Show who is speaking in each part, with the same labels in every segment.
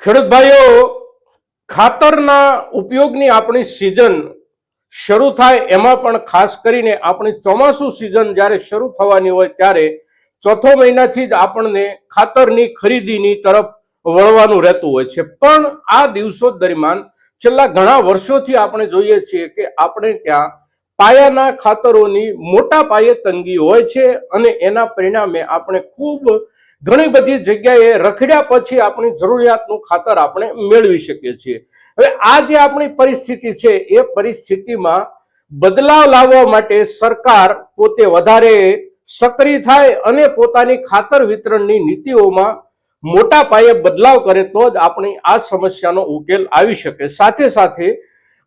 Speaker 1: ખેડૂત ભાઈઓ, ખાતરના ઉપયોગની આપણી સિઝન શરૂ થાય એમાં પણ ખાસ કરીને આપણી ચોમાસુ સિઝન જ્યારે શરૂ થવાની હોય ત્યારે ચોથો મહિનાથી જ આપણને ખાતરની ખરીદીની તરફ વળવાનું રહેતું હોય છે। પણ આ દિવસો દરમિયાન છેલ્લા ઘણા વર્ષોથી આપણે જોઈએ છીએ કે આપણે ત્યાં પાયાના ખાતરોની મોટા પાયે તંગી હોય છે અને એના પરિણામે આપણે ખૂબ ઘણી બધી જગ્યાએ રખડ્યા પછી આપણી જરૂરિયાતનું ખાતર આપણે મેળવી શકીએ છીએ। હવે આ જે આપણી પરિસ્થિતિ છે એ પરિસ્થિતિમાં બદલાવ લાવવા માટે સરકાર પોતે વધારે સક્રિય થાય અને પોતાની ખાતર વિતરણની નીતિઓમાં મોટા પાયે બદલાવ કરે તો જ આપણી આ સમસ્યાનો ઉકેલ આવી શકે। સાથે સાથે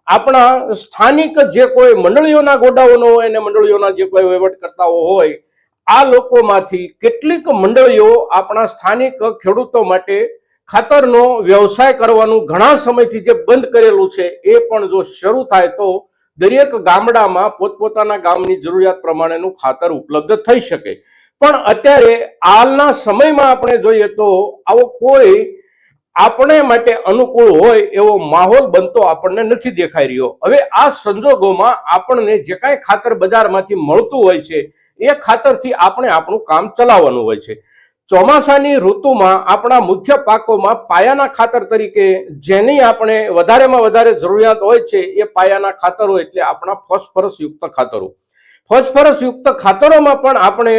Speaker 1: આપણા સ્થાનિક જે કોઈ મંડળીઓના ગોડાઉનો હોય અને મંડળીઓના જે કોઈ વહીવટકર્તાઓ હોય આ લોકોમાંથી કેટલીક મંડળીઓ આપણા સ્થાનિક ખેડૂતો માટે ખાતરનો વ્યવસાય કરવાનું ઘણા સમયથી જે બંધ કરેલું છે એ પણ જો શરૂ થાય તો દરેક ગામડામાં પોતપોતાના ગામની જરૂરિયાત પ્રમાણેનું ખાતર ઉપલબ્ધ થઈ શકે। પણ અત્યારે હાલના સમયમાં આપણે જોઈએ તો આવો કોઈ આપણે માટે અનુકૂળ હોય એવો માહોલ બનતો આપણને નથી દેખાઈ રહ્યો। હવે આ સંજોગોમાં આપણને જે કાંઈ ખાતર બજારમાંથી મળતું હોય છે એ ખાતરથી આપણે આપણું કામ ચલાવવાનું હોય છે। ચોમાસાની ઋતુમાં આપણા મુખ્ય પાકોમાં પાયાના ખાતર તરીકે જેની આપણે વધારેમાં વધારે જરૂરિયાત હોય છે એ પાયાના ખાતરો એટલે આપણા ફોસ્ફરસ યુક્ત ખાતરો। ફોસ્ફરસ યુક્ત ખાતરોમાં પણ આપણે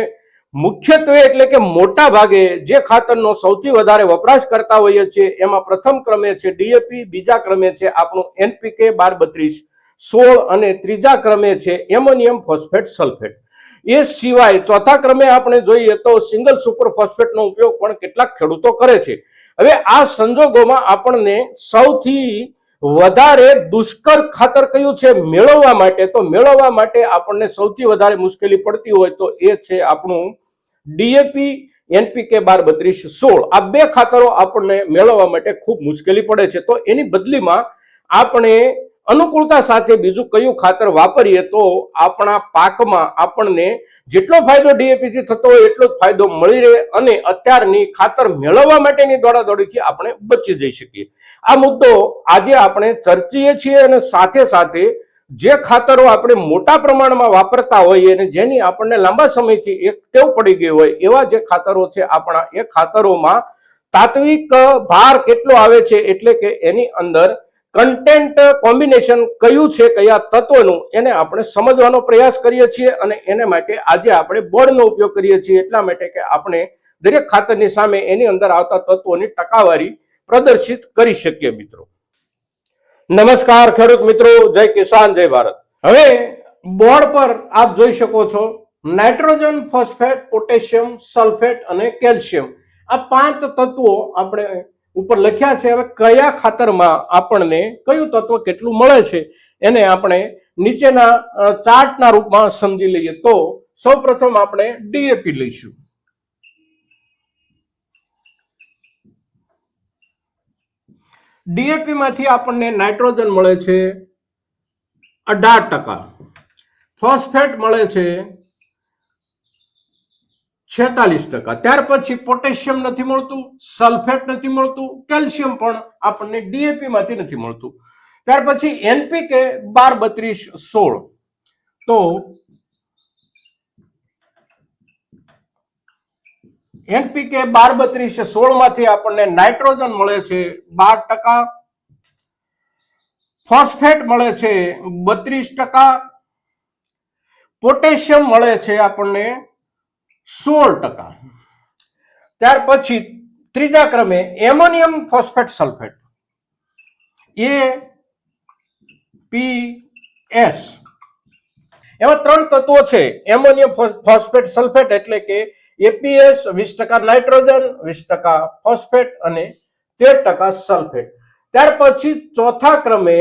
Speaker 1: મુખ્યત્વે એટલે કે મોટા ભાગે જે ખાતરનો સૌથી વધારે વપરાશ કરતા હોઈએ છીએ એમાં પ્રથમ ક્રમે છે ડીએપી, બીજા ક્રમે છે આપણું NPK 12-32-16 અને ત્રીજા ક્રમે છે એમોનિયમ ફોસ્ફેટ સલ્ફેટ। એ સિવાય ચોથા ક્રમે આપણે જોઈએ તો સિંગલ સુપર ફોસ્ફેટનો ઉપયોગ પણ કેટલાક ખેડૂતો કરે છે। હવે આ સંજોગોમાં આપણને સૌથી વધારે દુષ્કર ખાતર કયું છે મેળવવા માટે, તો મેળવવા માટે આપણને સૌથી વધારે મુશ્કેલી પડતી હોય તો એ છે આપણું ડીએપી, NPK 12-32-16। આ બે ખાતરો આપણને મેળવવા માટે ખૂબ મુશ્કેલી પડે છે। તો એની બદલીમાં આપણે અનુકૂળતા સાથે બીજું કયું ખાતર વાપરીએ તો આપણા પાકમાં આપણને જેટલો ફાયદો ડીએપી થી થતો હોય એટલો જ ફાયદો મળી રહે અને અત્યારની ખાતર મેળવવા માટેની દોડાદોડીથી આપણે બચી જઈ શકીએ। આ મુદ્દો આજે આપણે ચર્ચીએ છીએ અને સાથે સાથે જે ખાતરો આપણે મોટા પ્રમાણમાં વાપરતા હોઈએ અને જેની આપણને લાંબા સમયથી એક ટેવ પડી ગઈ હોય એવા જે ખાતરો છે આપણા એ ખાતરોમાં તાત્વિક ભાર કેટલો આવે છે એટલે કે એની અંદર કન્ટેન્ટ કોમ્બિનેશન કયું છે કયા તત્વનું એને આપણે સમજવાનો પ્રયાસ કરીએ છીએ અને એને માટે આજે આપણે બોર્ડનો ઉપયોગ કરીએ છીએ એટલા માટે કે આપણે દરેક ખાતરની સામે એની અંદર આવતા તત્વોની ટકાવારી પ્રદર્શિત કરી શકીએ। મિત્રો નમસ્કાર ખેડૂત મિત્રો, જય કિસાન, જય ભારત। હવે બોર્ડ પર આપ જોઈ શકો છો નાઇટ્રોજન, ફોસ્ફેટ, પોટેશિયમ, સલ્ફેટ અને કેલ્શિયમ આ પાંચ તત્વો આપણે ઉપર લખ્યા છે। હવે કયા ખાતરમાં આપણને કયું તત્વ કેટલું મળે છે એને આપણે નીચેના ચાર્ટના રૂપમાં સમજી લઈએ તો સૌપ્રથમ આપણે ડીએપી લઈશું। ડીએપી માંથી આપણને નાઇટ્રોજન મળે છે 18%, ફોસ્ફેટ મળે છે 46%, ત્યાર પછી પોટેશિયમ નથી મળતું, સલ્ફેટ નથી મળતું, કેલ્શિયમ પણ આપણને ડીએપી માંથી નથી મળતું। ત્યાર પછી એનપીકે 12-32-16 તો એનપીકે 12-32-16 માંથી આપણને નાઇટ્રોજન મળે છે 12%, ફોસ્ફેટ મળે છે 32%, પોટેશિયમ મળે છે આપણને 16%। ત્યાર પછી ત્રીજા ક્રમે એમોનિયમ ફોસ્ફેટ સલ્ફેટ APS, એમાં ત્રણ તત્વો છે એમોનિયમ ફોસ્ફેટ સલ્ફેટ એટલે કે એપીએસ 20% નાઇટ્રોજન, 20% ફોસ્ફેટ અને 13% સલ્ફેટ। ત્યાર પછી ચોથા ક્રમે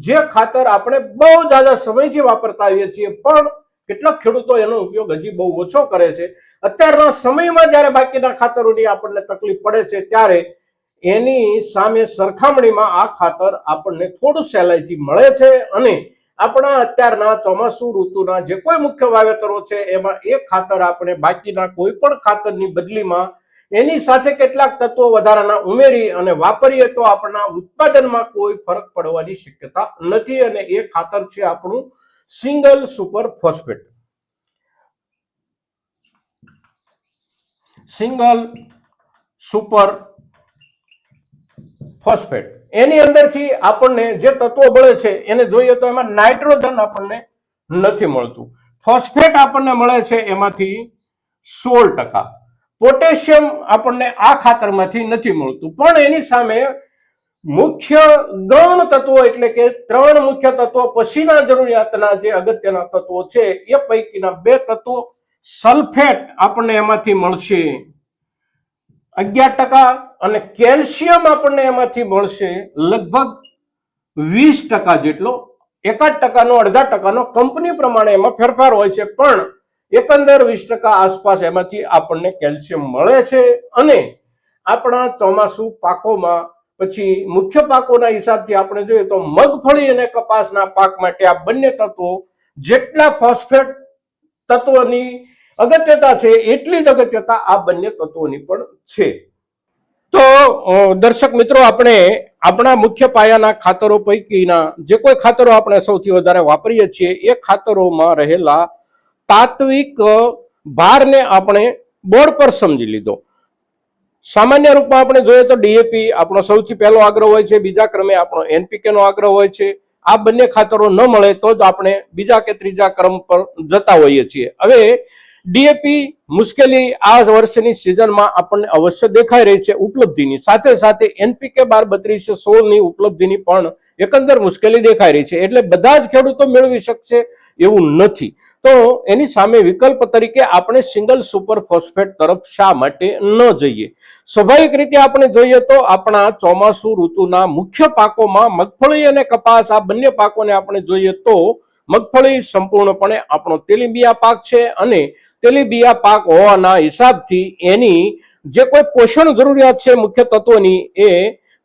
Speaker 1: જે ખાતર આપણે બહુ જ્યાદા સમયથી વાપરતા આવીએ છીએ પણ કેટલાક ખેડૂતો એનો ઉપયોગ હજી બહુ ઓછો કરે છે, અત્યારના સમયમાં જ્યારે બાકીના ખાતરોની આપણને તકલીફ પડે છે ત્યારે એની સામે સરખામણીમાં આ ખાતર આપણને થોડું સહેલાઈથી મળે છે અને આપણા અત્યારના ચોમાસુ ઋતુના જે કોઈ મુખ્ય વાવેતરો છે એમાં એક ખાતર આપણે બાકીના કોઈ પણ ખાતરની બદલીમાં એની સાથે કેટલાક તત્વો વધારાના ઉમેરી અને વાપરીએ તો આપણા ઉત્પાદનમાં કોઈ ફરક પડવાની શક્યતા નથી, અને એ ખાતર છે આપણું single super phosphate. Single super phosphate એની અંદરથી આપણને જે તત્વો મળે છે એને જોઈએ તો એમાં નાઇટ્રોજન આપણને નથી મળતું. ફોસ્ફેટ આપણને મળે છે એમાંથી 16%. પોટેશિયમ આપણને આ ખાતરમાંથી નથી મળતું. પણ એની સામે મુખ્ય ગૌણ તત્વો એટલે કે 3 મુખ્ય તત્વો પછીના જરૂરિયાતના જે અગત્યના તત્વો છે એ પૈકીના 2 તત્વો સલ્ફેટ આપણને એમાંથી મળશે 11%, અને કેલ્શિયમ આપણને એમાંથી મળશે લગભગ 20% જેટલો. 1% અડધા ટકાનો કંપની પ્રમાણે એમાં ફેરફાર હોય છે, પણ એકંદર 20% આસપાસ એમાંથી આપણને કેલ્શિયમ મળે છે. અને આપણા ચોમાસુ પાકોમાં પછી મુખ્ય પાકોના હિસાબથી આપણે જોઈએ તો મગફળી અને કપાસના પાક માટે આ બંને તત્વો જેટલા ફોસ્ફેટ તત્વની અગત્યતા છે એટલી જ અગત્યતા આ બંને તત્વોની પણ છે. તો દર્શક મિત્રો, આપણે આપણા મુખ્ય પાયાના ખાતરો પૈકીના જે કોઈ ખાતરો આપણે સૌથી વધારે વાપરીએ છીએ એ ખાતરોમાં રહેલા તાત્વિક ભારને આપણે બોર્ડ પર સમજી લીધો. સામાન્ય રૂપમાં આપણે જોઈએ તો ડીએપી આપણો સૌથી પહેલો આગ્રહ હોય છે, બીજા ક્રમે આપણો એનપીકે નો આગ્રહ હોય છે. આ બંને ખાતરો ન મળે તો જ આપણે બીજા કે ત્રીજા ક્રમ પર જતા હોઈએ છીએ. હવે ડીએપી મુશ્કેલી આ વર્ષની સિઝનમાં આપણને અવશ્ય દેખાઈ રહી છે ઉપલબ્ધિની સાથે સાથે એનપીકે 12-32-16 ની ઉપલબ્ધિની પણ એકંદર મુશ્કેલી દેખાઈ રહી છે. એટલે બધા જ ખેડૂતો મેળવી શકશે એવું નથી. તો એની સામે વિકલ્પ તરીકે આપણે સિંગલ સુપર ફોસ્ફેટ તરફ શા માટે ન જઈએ? સ્વાભાવિક રીતે આપણે જોઈએ તો આપણા ચોમાસુ ઋતુના મુખ્ય પાકોમાં મગફળી અને કપાસ આ બંને પાકોને આપણે જોઈએ તો મગફળી સંપૂર્ણપણે આપણો તેલીબિયા પાક છે, અને તેલીબિયા પાક હોવાના હિસાબથી એની જે કોઈ પોષણ જરૂરિયાત છે મુખ્ય તત્વોની એ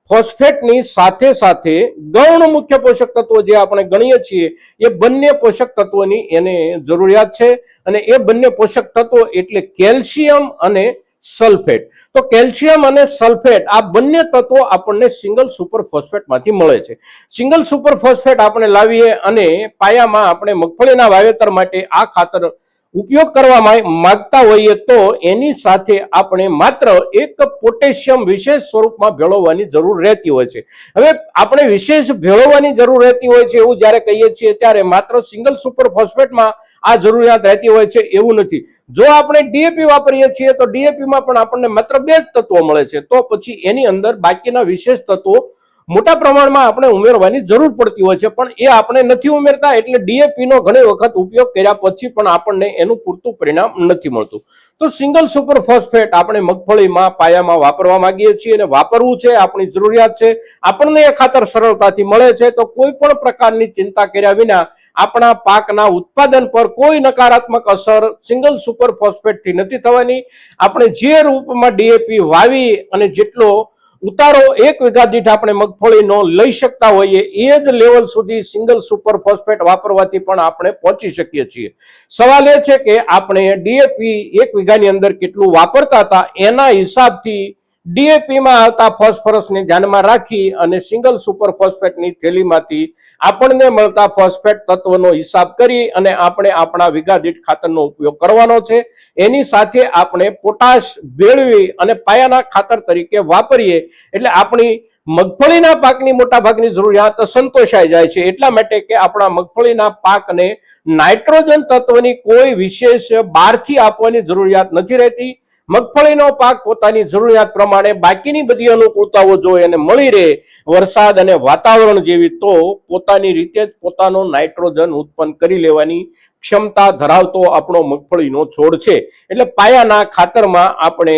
Speaker 1: ફોસ્ફેટની સાથે સાથે ગૌણ મુખ્ય પોષક તત્વો જે આપણે ગણીએ છીએ એ બંને પોષક તત્વોની એને જરૂરિયાત છે. અને એ બંને પોષક તત્વો એટલે કેલ્શિયમ અને સલ્ફેટ. તો કેલ્શિયમ અને સલ્ફેટ આ બંને તત્વો આપણને સિંગલ સુપર ફોસ્ફેટમાંથી મળે છે. સિંગલ સુપર ફોસ્ફેટ આપણે લાવીએ અને પાયામાં આપણે મગફળીના વાવેતર માટે આ ખાતર ઉપયોગ કરવા માંગતા હોઈએ તો એની સાથે આપણે માત્ર એક પોટેશિયમ વિશેષ સ્વરૂપમાં ભેળવવાની જરૂર રહેતી હોય છે. હવે આપણે વિશેષ ભેળવવાની જરૂર રહેતી હોય છે એવું જ્યારે કહીએ છીએ ત્યારે માત્ર સિંગલ સુપર ફોસ્ફેટમાં આ જરૂરિયાત રહેતી હોય છે એવું નથી. જો આપણે ડીએપી વાપરીએ છીએ તો ડીએપીમાં પણ આપણને માત્ર 2 જ તત્વો મળે છે, તો પછી એની અંદર બાકીના વિશેષ તત્વો મોટા પ્રમાણમાં આપણે ઉમેરવાની જરૂર પડતી હોય છે, પણ એ આપણે નથી ઉમેરતા. એટલે ડીએપી નો ઘણી વખત ઉપયોગ કર્યા પછી પણ આપણને એનું પૂરતું પરિણામ નથી મળતું. તો સિંગલ સુપર ફોસ્ફેટ આપણે મગફળીમાં પાયામાં વાપરવા માંગીએ છીએ અને વાપરવું છે, આપણી જરૂરિયાત છે, આપણને એ ખાતર સરળતાથી મળે છે, તો કોઈ પણ પ્રકારની ચિંતા કર્યા વિના આપણા પાકના ઉત્પાદન પર કોઈ નકારાત્મક અસર સિંગલ સુપર ફોસ્ફેટથી નથી થવાની. આપણે જે રૂપમાં ડીએપી વાવી અને જેટલો ઉતારો 1 વીઘા દીઠ આપણે મગફળીનો લઈ શકતા હોઈએ એ જ લેવલ સુધી સિંગલ સુપર ફોસ્ફેટ વાપરવાથી પણ આપણે પહોંચી શકીએ છીએ. સવાલ એ છે કે આપણે ડીએપી 1 વીઘાની અંદર કેટલું વાપરતા હતા એના હિસાબથી ડીએપીમાં આવતા ફોસ્ફરસને ધ્યાનમાં રાખી અને સિંગલ સુપર ફોસ્ફેટની થેલીમાંથી આપણને મળતા ફોસ્ફેટ તત્વનો હિસાબ કરી અને આપણે આપણા વીઘા દીઠ ખાતરનો ઉપયોગ કરવાનો છે. એની સાથે આપણે પોટાશ ભેળવી અને પાયાના ખાતર તરીકે વાપરીએ એટલે આપણી મગફળીના પાકની મોટા ભાગની જરૂરિયાત સંતોષાઈ જાય છે. એટલા માટે કે આપણા મગફળીના પાકને નાઇટ્રોજન તત્વની કોઈ વિશેષ બહારથી આપવાની જરૂરિયાત નથી રહેતી. મગફળીનો પાક પોતાની જરૂરિયાત પ્રમાણે બાકીની બધી અનુકૂળતાઓ જો એને મળી રહે વરસાદ અને વાતાવરણ જેવી, તો પોતાની રીતે જ પોતાનો નાઇટ્રોજન ઉત્પન્ન કરી લેવાની ક્ષમતા ધરાવતો આપણો મગફળીનો છોડ છે. એટલે પાયાના ખાતરમાં આપણે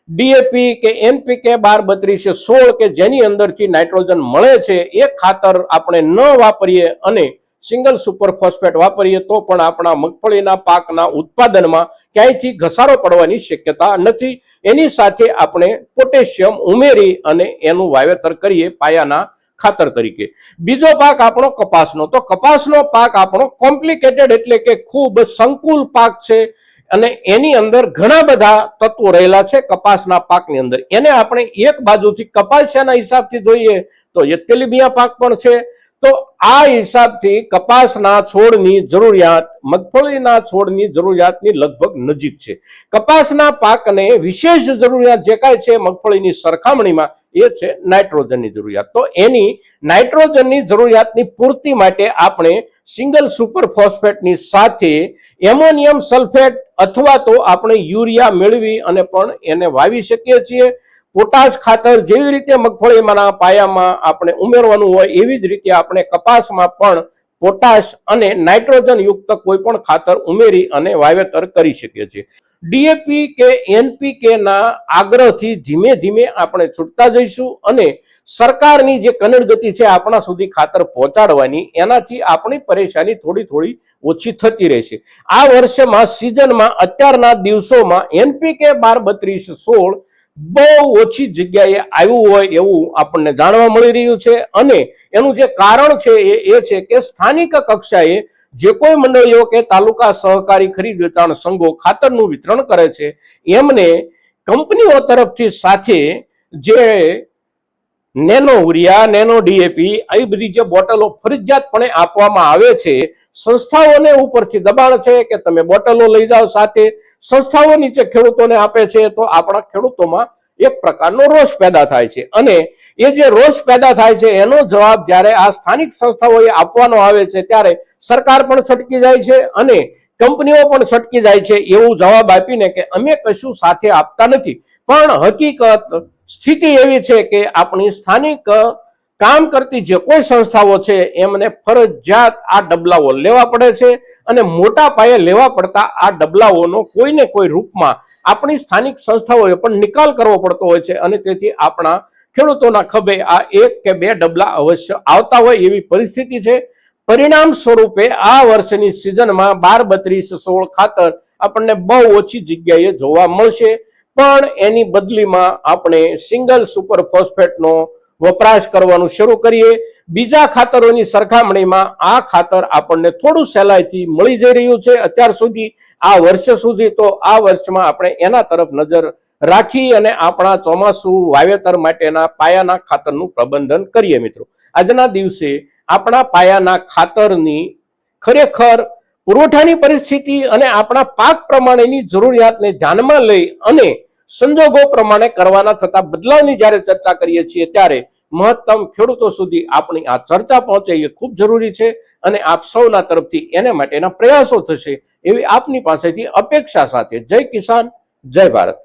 Speaker 1: ડીએપી કે એનપીકે 12-32-16 કે જેની અંદરથી નાઇટ્રોજન મળે છે એ ખાતર આપણે ન વાપરીએ અને સિંગલ સુપર ફોસ્ફેટ વાપરીએ તો પણ આપણા મગફળીના પાકના ઉત્પાદનમાં ક્યાંયથી ઘસારો પડવાની શક્યતા નથી. એની સાથે આપણે પોટેશિયમ ઉમેરી અને એનું વાવેતર કરીએ પાયાના ખાતર તરીકે. બીજો પાક આપણો કપાસનો. તો કપાસનો પાક આપણો કોમ્પ્લિકેટેડ એટલે કે ખૂબ સંકુલ પાક છે. અને એની અંદર ઘણા બધા તત્વો રહેલા છે કપાસના પાકની અંદર. એને આપણે એક બાજુથી કપાસિયાના હિસાબથી જોઈએ તો એ તેલીબિયા પાક પણ છે. તો આ હિસાબથી કપાસના છોડની જરૂરિયાત મગફળીના છોડની જરૂરિયાતની લગભગ નજીક છે. કપાસના પાકને વિશેષ જરૂરિયાત જે કાંઈ છે મગફળીની સરખામણીમાં એ છે નાઇટ્રોજનની જરૂરિયાત. તો એની નાઇટ્રોજનની જરૂરિયાતની પૂર્તિ માટે આપણે સિંગલ સુપર ફોસ્ફેટની સાથે એમોનિયમ સલ્ફેટ અથવા તો આપણે યુરિયા મેળવી અને પણ એને વાવી શકીએ છીએ. પોટાશ ખાતર જેવી રીતે મગફળીમાંના પાયામાં આપણે ઉમેરવાનું હોય એવી જ રીતે આપણે કપાસમાં પણ પોટાશ અને નાઇટ્રોજન યુક્ત કોઈ પણ ખાતર ઉમેરી અને વાવેતર કરી શકીએ છીએ. ડીએપી કે એનપીકે ના આગ્રહથી ધીમે ધીમે આપણે છૂટતા જઈશું અને સરકારની જે કનડગતિ છે આપણા સુધી ખાતર પહોંચાડવાની, એનાથી આપણી પરેશાની થોડી થોડી ઓછી થતી રહેશે. આ વર્ષમાં સિઝનમાં અત્યારના દિવસોમાં એનપીકે 12-32-16 બહુ ઓછી જગ્યાએ આવ્યું હોય એવું આપણને જાણવા મળી રહ્યું છે. અને એનું જે કારણ છે એ છે કે સ્થાનિક કક્ષાએ જે કોઈ મંડળીઓ કે તાલુકા સહકારી ખરીદ વેચાણ સંઘો ખાતરનું વિતરણ કરે છે એમને કંપનીઓ તરફથી સાથે જે નેનો યુરિયા, નેનો ડીએપી આવી બધી જે બોટલો ફરજિયાતપણે આપવામાં આવે છે. સંસ્થાઓને ઉપરથી દબાણ છે કે તમે બોટલો લઈ જાઓ સાથે. સંસ્થાઓ નીચે ખેડૂતોને આપે છે તો આપણા ખેડૂતોમાં એક પ્રકારનો રોષ પેદા થાય છે. અને એ જે રોષ પેદા થાય છે એનો જવાબ જ્યારે આ સ્થાનિક સંસ્થાઓએ આપવાનો આવે છે ત્યારે સરકાર પણ છટકી જાય છે અને કંપનીઓ પણ છટકી જાય છે એવું જવાબ આપીને કે અમે કશું સાથે આપતા નથી. પણ હકીકત સ્થિતિ એવી છે કે આપણી સ્થાનિક કામ કરતી જે કોઈ સંસ્થાઓ છે એમને ફરજિયાત આ ડબલાઓ લેવા પડે છે અને મોટા પાયે લેવા પડતા આ ડબલાઓનો કોઈને કોઈ રૂપમાં આપણી સ્થાનિક સંસ્થાઓએ પણ નિકાલ કરવો પડતો હોય છે. અને તેથી આપણા ખેડૂતોના ખભે આ 1 કે 2 ડબલા અવશ્ય આવતા હોય એવી પરિસ્થિતિ છે. પરિણામ સ્વરૂપે આ વર્ષની સિઝનમાં 12-32-16 ખાતર આપણને બહુ ઓછી જગ્યાએ જોવા મળશે. પણ એની બદલીમાં આપણે સિંગલ સુપર ફોસ્ફેટનો વપરાશ કરવાનું શરૂ કરીએ. બીજા ખાતરોની સરખામણીમાં આ ખાતર આપણને થોડું સહેલાઈથી મળી જઈ રહ્યું છે અત્યાર સુધી, આ વર્ષ સુધી. તો આ વર્ષમાં આપણે એના તરફ નજર રાખી અને આપણા ચોમાસુ વાવેતર માટેના પાયાના ખાતરનું પ્રબંધન કરીએ. મિત્રો, આજના દિવસે આપણા પાયાના ખાતરની ખરેખર પુરવઠાની પરિસ્થિતિ અને આપણા પાક પ્રમાણેની જરૂરિયાતને ધ્યાનમાં લઈ અને સંજોગો પ્રમાણે કરવાના થતા બદલાવની જ્યારે ચર્ચા કરીએ છીએ ત્યારે મહત્તમ ખેડૂતો સુધી આપણી આ ચર્ચા પહોંચે એ ખૂબ જરૂરી છે. અને આપ સૌના તરફથી એને માટેના પ્રયાસો થશે એવી આપની પાસેથી અપેક્ષા સાથે જય કિસાન, જય ભારત.